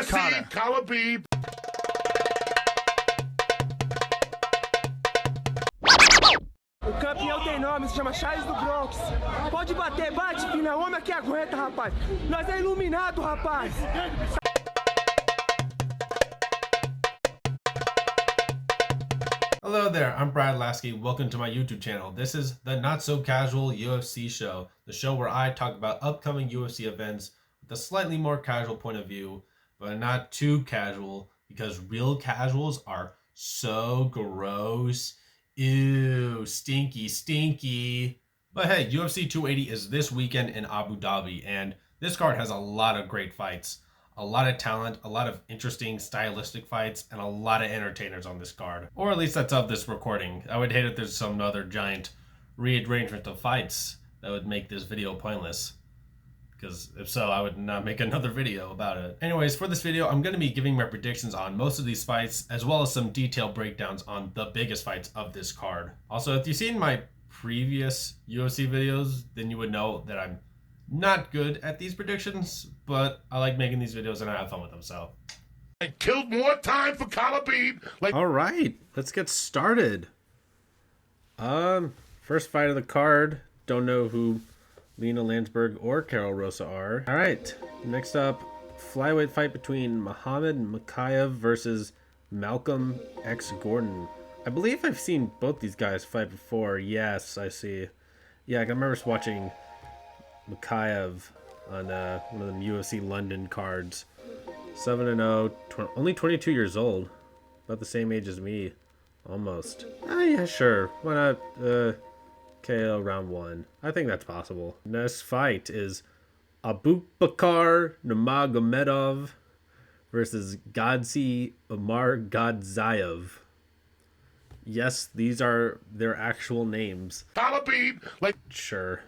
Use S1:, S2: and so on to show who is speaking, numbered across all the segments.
S1: see Collar Beeb.
S2: O campeão tem nome, se chama Charles do Bronx. Pode bater, bate, filha. Homem aqui aguenta, rapaz. Nós é iluminado, rapaz.
S3: Hello there, I'm Brad Lasky. Welcome to my YouTube channel. This is the Not So Casual UFC show, the show where I talk about upcoming UFC events with a slightly more casual point of view, but not too casual because real casuals are so gross. Ew, stinky, stinky. But hey, UFC 280 is this weekend in Abu Dhabi, and this card has a lot of great fights, a lot of talent, a lot of interesting stylistic fights, and a lot of entertainers on this card. Or at least that's of this recording. I would hate if there's some other giant rearrangement of fights that would make this video pointless. Because if so, I would not make another video about it. Anyways, for this video, I'm going to be giving my predictions on most of these fights, as well as some detailed breakdowns on the biggest fights of this card. Also, if you've seen my previous UFC videos, then you would know that I'm not good at these predictions, but I like making these videos and I have fun with them, so.
S1: I killed more time for Collar Beeb.
S4: All right, let's get started. First fight of the card. Don't know who Lena Landsberg or Carol Rosa are. All right, next up, flyweight fight between Muhammad Makhachev versus Malcolm X Gordon. I believe I've seen both these guys fight before. Yes, I see. Yeah, I remember watching Makhachev on one of the UFC London cards. 7-0, only 22 years old, about the same age as me, almost. Yeah, sure. Why not? KO round 1. I think that's possible. Next fight is Abubakar Nurmagomedov versus Gadzi Umargadzayev. Yes, these are their actual names.
S1: Collar Beeb, like
S4: sure.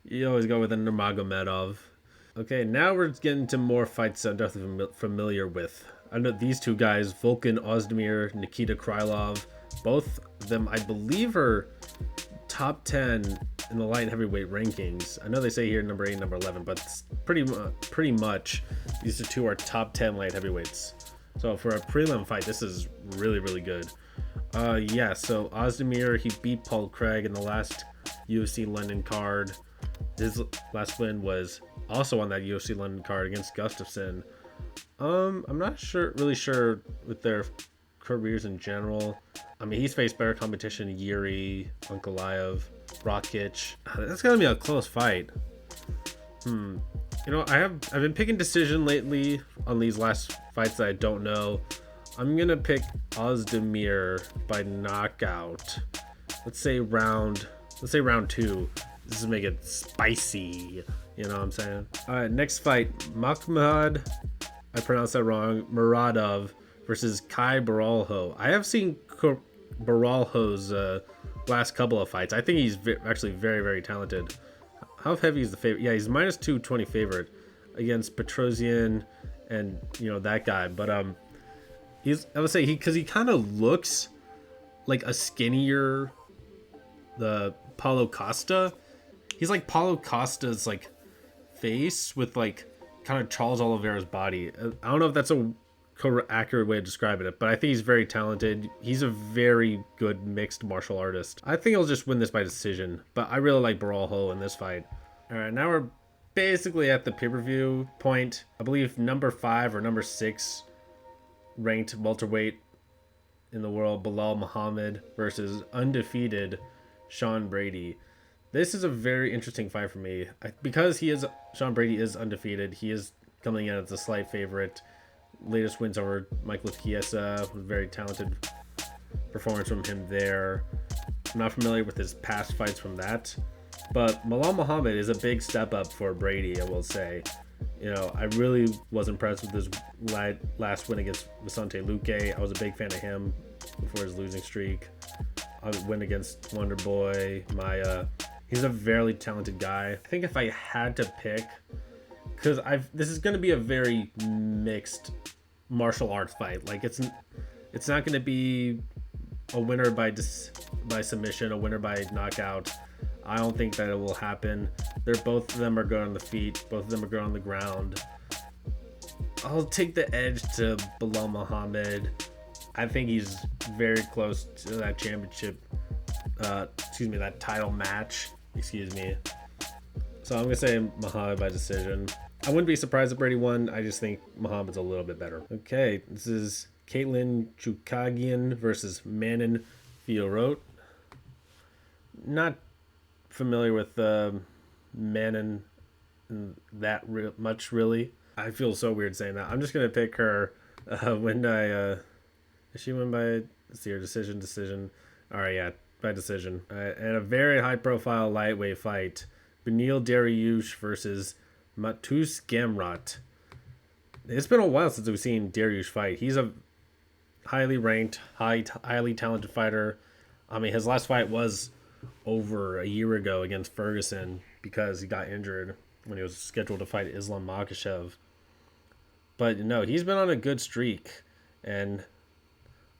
S4: You always go with a Nurmagomedov. Okay, now we're getting to more fights I'm definitely familiar with. I know these two guys, Volkan Ozdemir, Nikita Krylov. Both of them, I believe, are top 10 in the light heavyweight rankings. I know they say here number 8, number 11, but pretty much these two are top 10 light heavyweights. So for a prelim fight, this is really, really good. Yeah, so Ozdemir, he beat Paul Craig in the last UFC London card. His last win was also on that UFC London card against Gustafsson. I'm not really sure with their careers in general. I mean, he's faced better competition: Yuri, Ankalaev, Rakic. That's gonna be a close fight. You know, I've been picking decision lately on these last fights that I don't know. I'm gonna pick Ozdemir by knockout. Let's say round 2. This is make it spicy. You know what I'm saying? All right, next fight, Makhmud, I pronounced that wrong, Muradov versus Kai Baralho. I have seen Baralho's last couple of fights. I think he's actually very, very talented. How heavy is the favorite? Yeah, he's minus 220 favorite against Petrosian and, you know, that guy. But I would say because he kind of looks like a skinnier Paulo Costa. He's like Paulo Costa's like face with like kind of Charles Oliveira's body. I don't know if that's a accurate way of describing it, but I think he's very talented. He's a very good mixed martial artist. I think he'll just win this by decision, but I really like Baralho in this fight. All right, now we're basically at the pay-per-view point. I believe number 5 or number 6 ranked welterweight in the world, Belal Muhammad versus undefeated Sean Brady. This is a very interesting fight for me because Sean Brady is undefeated. He is coming in as a slight favorite. Latest wins over Michael Chiesa, very talented performance from him there. I'm not familiar with his past fights from that, but Belal Muhammad is a big step up for Brady, I will say. You know, I really was impressed with his last win against Vicente Luque. I was a big fan of him before his losing streak. I win against Wonder Boy Maya. He's a very talented guy. I think if I had to pick, because this is going to be a very mixed martial arts fight. Like it's not going to be a winner by submission, a winner by knockout. I don't think that it will happen. Both of them are good on the feet. Both of them are good on the ground. I'll take the edge to Bilal Muhammad. I think he's very close to that championship, that title match, So I'm going to say Muhammad by decision. I wouldn't be surprised if Brady won. I just think Muhammad's a little bit better. Okay, this is Caitlin Chukagian versus Manon Fiorot. Not familiar with Manon that much, really. I feel so weird saying that. I'm just going to pick her. She win by, let's see her decision. All right, yeah, by decision. And a very high-profile lightweight fight. Beneil Dariush versus Mateusz Gamrot. It's been a while since we've seen Dariush fight. He's a highly ranked, highly talented fighter. I mean, his last fight was over a year ago against Ferguson because he got injured when he was scheduled to fight Islam Makhachev. But no, he's been on a good streak, and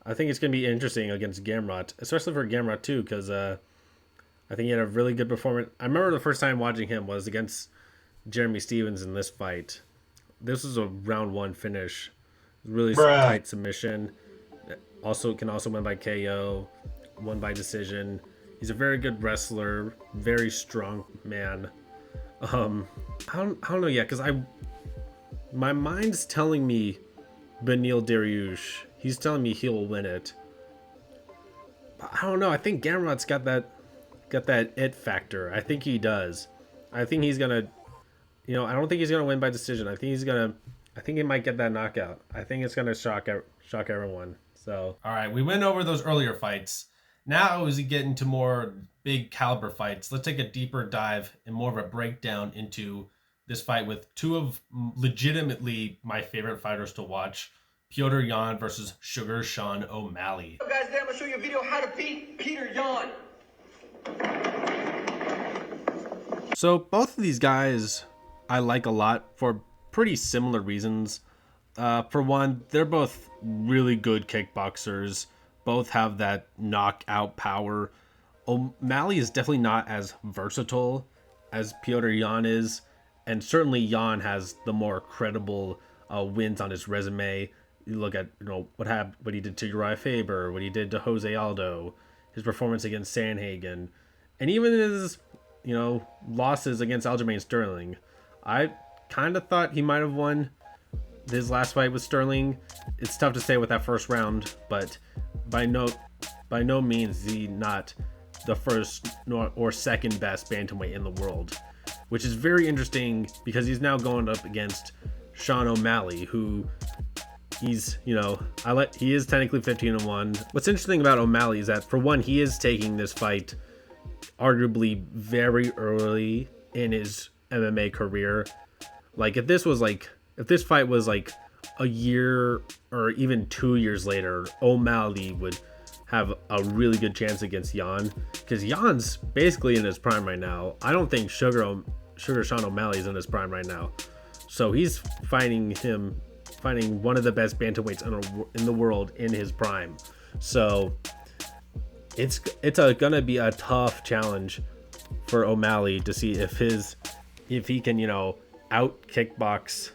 S4: I think it's going to be interesting against Gamrot, especially for Gamrot too, because I think he had a really good performance. I remember the first time watching him was against Jeremy Stevens in this fight. This was a round 1 finish, really tight submission. Can also win by KO, won by decision. He's a very good wrestler, very strong man. I don't know yet, because my mind's telling me Beneil Dariush. He's telling me he'll win it. But I don't know. I think Gamrot's got that it factor. I think he does. I think he's gonna, I don't think he's gonna win by decision. I think he might get that knockout. I think it's gonna shock everyone. So
S3: all right, we went over those earlier fights. Now as we get into more big caliber fights, let's take a deeper dive and more of a breakdown into this fight with two of legitimately my favorite fighters to watch. Petr Yan versus Sugar Sean O'Malley.
S5: Hello guys, today I'm going to show you a video how to beat Petr Yan.
S4: So both of these guys I like a lot for pretty similar reasons. For one, they're both really good kickboxers. Both have that knockout power. O'Malley is definitely not as versatile as Petr Yan is. And certainly Yan has the more credible wins on his resume. You look at what he did to Uriah Faber, what he did to Jose Aldo, his performance against Sanhagen, and even his losses against Aljamain Sterling. I kind of thought he might have won his last fight with Sterling. It's tough to say with that first round, but by no means is he not the first or second best bantamweight in the world, which is very interesting because he's now going up against Sean O'Malley, who he is technically 15-1. What's interesting about O'Malley is that, for one, he is taking this fight arguably very early in his MMA career. Like if this fight was like a year or even 2 years later, O'Malley would have a really good chance against Yan, because Yan's basically in his prime right now. I don't think Sugar Sean O'Malley is in his prime right now. So he's fighting one of the best bantamweights in the world in his prime. So it's gonna be a tough challenge for O'Malley to see if he can out kickbox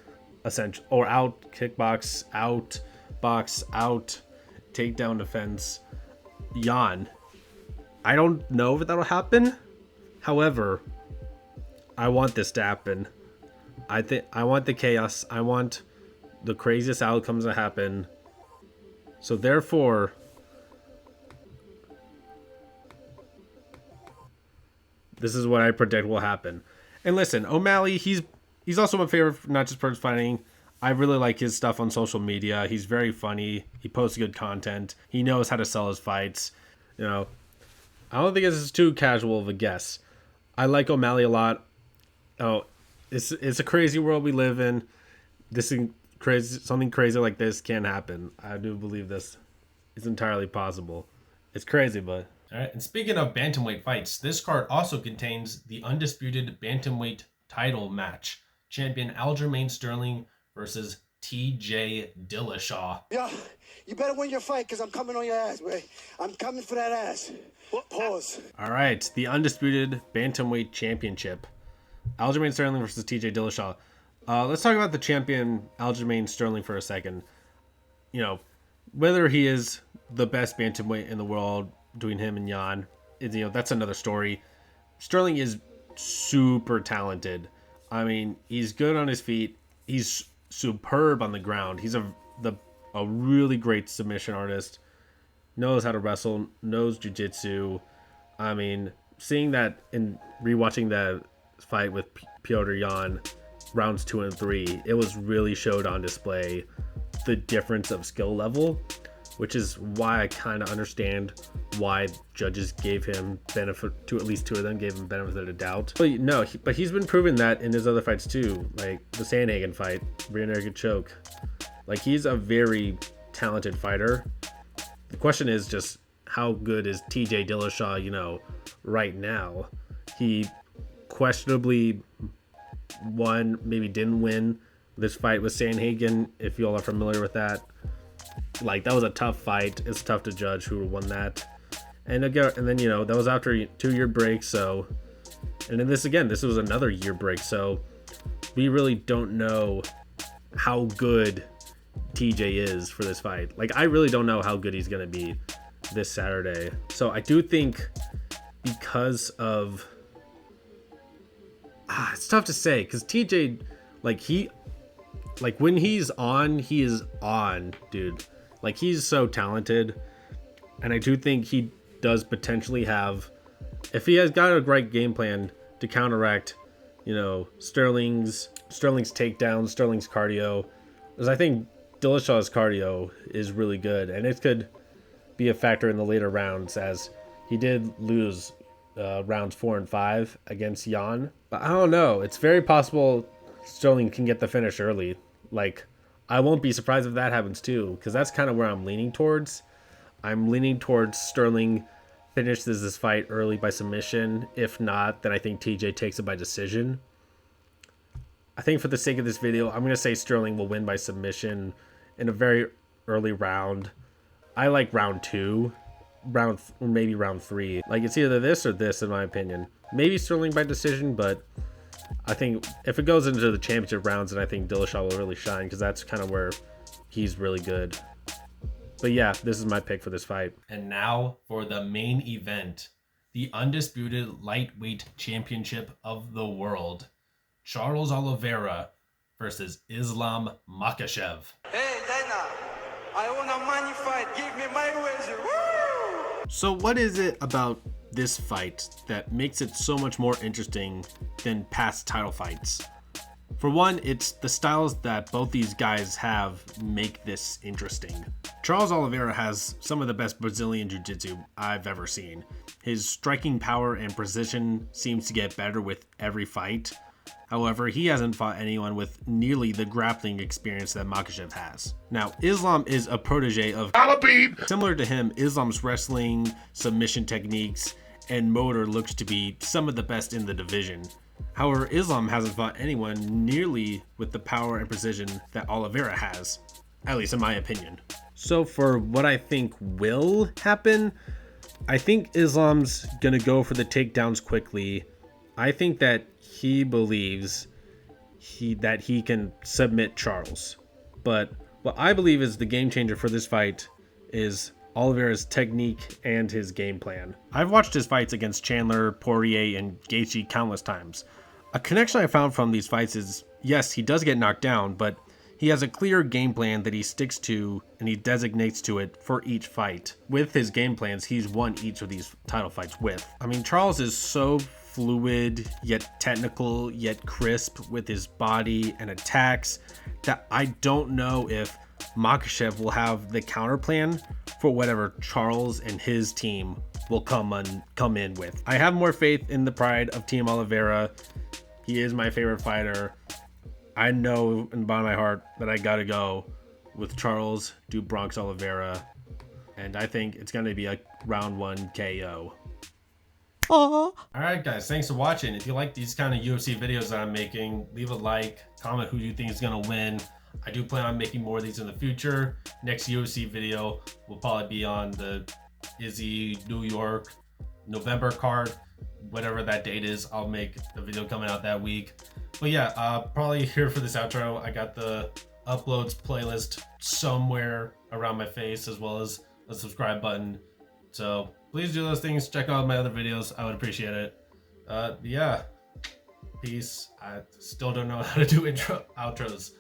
S4: takedown defense Yan. I don't know if that'll happen. However, I want this to happen. I want the chaos. I want the craziest outcomes to happen. So therefore, this is what I predict will happen. And listen, O'Malley, he's also my favorite, not just for his fighting. I really like his stuff on social media. He's very funny. He posts good content. He knows how to sell his fights. I don't think this is too casual of a guess. I like O'Malley a lot. Oh, it's a crazy world we live in. Something crazy like this can happen. I do believe this is entirely possible. It's crazy, but...
S3: All right, and speaking of bantamweight fights, this card also contains the undisputed bantamweight title match. Champion Aljamain Sterling versus TJ Dillashaw.
S6: Yeah, you better win your fight, because I'm coming on your ass, boy. I'm coming for that ass. Pause.
S4: All right, the undisputed bantamweight championship. Aljamain Sterling versus TJ Dillashaw. Let's talk about the champion Aljamain Sterling for a second. You know, whether he is the best bantamweight in the world, between him and Jan, that's another story. Sterling is super talented. I mean, he's good on his feet. He's superb on the ground. He's a really great submission artist. Knows how to wrestle. Knows jiu-jitsu. I mean, seeing that and rewatching that fight with Petr Yan, rounds 2 and 3, it was really showed on display the difference of skill level, which is why I kind of understand why judges gave him benefit to, at least 2 of them gave him benefit of the doubt. But no, but he's been proving that in his other fights too, like the Sandhagen fight, rear naked choke. Like, he's a very talented fighter. The question is just how good is TJ Dillashaw, right now. He questionably won, maybe didn't win this fight with Sandhagen, if you all are familiar with that. Like, that was a tough fight. It's tough to judge who won that. And then, that was after a 2-year break, so... And then this was another year break, so we really don't know how good TJ is for this fight. Like, I really don't know how good he's going to be this Saturday. So I do think because of... it's tough to say, because TJ, when he's on, he is on, dude. Like, he's so talented. And I do think he does potentially have, if he has got a great game plan to counteract, Sterling's takedowns, Sterling's cardio. Because I think Dillashaw's cardio is really good. And it could be a factor in the later rounds, as he did lose rounds 4 and 5 against Jan. But I don't know. It's very possible Sterling can get the finish early. Like, I won't be surprised if that happens too, because that's kind of where I'm leaning towards. I'm leaning towards Sterling finishes this fight early by submission. If not, then I think TJ takes it by decision. I think for the sake of this video, I'm going to say Sterling will win by submission in a very early round. I like round 2, maybe round 3. Like, it's either this or this, in my opinion. Maybe Sterling by decision, but I think if it goes into the championship rounds, then I think Dillashaw will really shine, because that's kind of where he's really good. But yeah, this is my pick for this fight.
S3: And now for the main event, the undisputed lightweight championship of the world. Charles Oliveira versus Islam Makhachev.
S5: Hey, Dana, I want a money fight. Give me my wager. Woo!
S4: So what is it about this fight that makes it so much more interesting than past title fights? For one, it's the styles that both these guys have make this interesting. Charles Oliveira has some of the best Brazilian jiu-jitsu I've ever seen. His striking power and precision seems to get better with every fight. However, he hasn't fought anyone with nearly the grappling experience that Makhachev has. Now, Islam is a protege of
S1: Khabib.
S4: Similar to him, Islam's wrestling, submission techniques, and motor looks to be some of the best in the division. However, Islam hasn't fought anyone nearly with the power and precision that Oliveira has, at least in my opinion. So for what I think will happen, I think Islam's gonna go for the takedowns quickly. I think that he believes that he can submit Charles. But what I believe is the game changer for this fight is Oliveira's technique and his game plan. I've watched his fights against Chandler, Poirier, and Gaethje countless times. A connection I found from these fights is, yes, he does get knocked down, but he has a clear game plan that he sticks to and he designates to it for each fight. With his game plans, he's won each of these title fights with. I mean, Charles is so fluid, yet technical, yet crisp with his body and attacks that I don't know if Makhachev will have the counter plan for whatever Charles and his team will come in with. I have more faith in the pride of Team Oliveira. He is my favorite fighter. I know in the bottom of my heart that I gotta go with Charles do Bronx Oliveira, and I think it's gonna be a round 1 KO.
S3: Alright guys, thanks for watching. If you like these kind of UFC videos that I'm making, leave a like, comment who you think is gonna win. I do plan on making more of these in the future. Next UFC video will probably be on the Izzy New York November card. whatever that date is, I'll make the video coming out that week. But yeah, probably here for this outro, I got the uploads playlist somewhere around my face, as well as a subscribe button. So please do those things. Check out my other videos. I would appreciate it. Yeah. Peace. I still don't know how to do outros.